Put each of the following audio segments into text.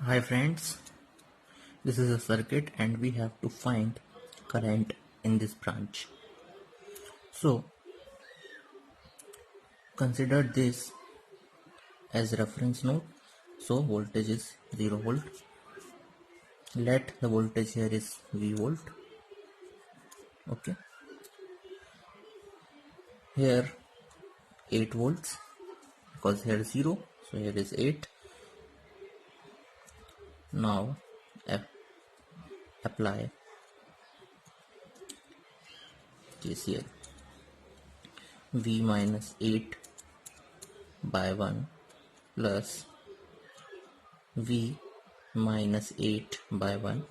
Hi friends, this is a circuit and we have to find current in this branch. So consider this as reference node. So voltage is 0 volt. Let the voltage here is V volt. Okay. Here 8 volts because here is 0. So here is 8. Now apply KCL. V minus 8 by 1 plus V minus 8 by 1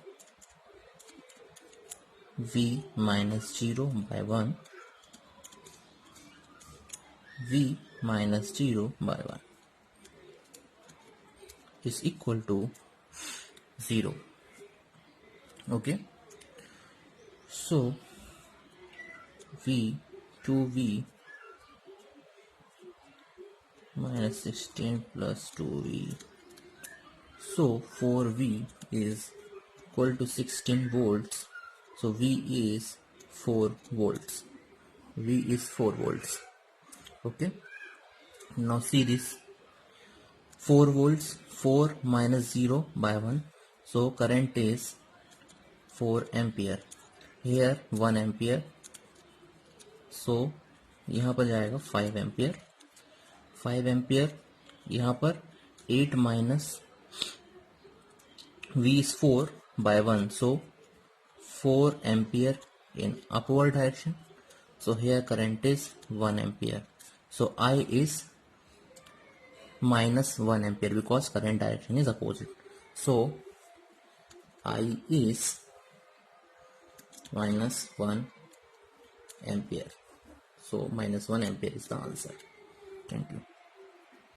V minus 0 by 1 V minus 0 by 1 is equal to 0. Okay, so V 2V minus 16 plus 2V, so 4V is equal to 16 volts. So V is 4 volts. V is 4 volts. Okay, now see this 4 volts, 4 minus 0 by 1, so current is 4 ampere. Here 1 ampere, so यहाँ पर जाएगा 5 ampere. 5 ampere यहाँ पर 8 minus V is 4 by 1, so 4 ampere in upward direction. So here current is 1 ampere. So I is minus 1 ampere because current direction is opposite. So I is minus 1 ampere. So minus 1 ampere is the answer. Thank you.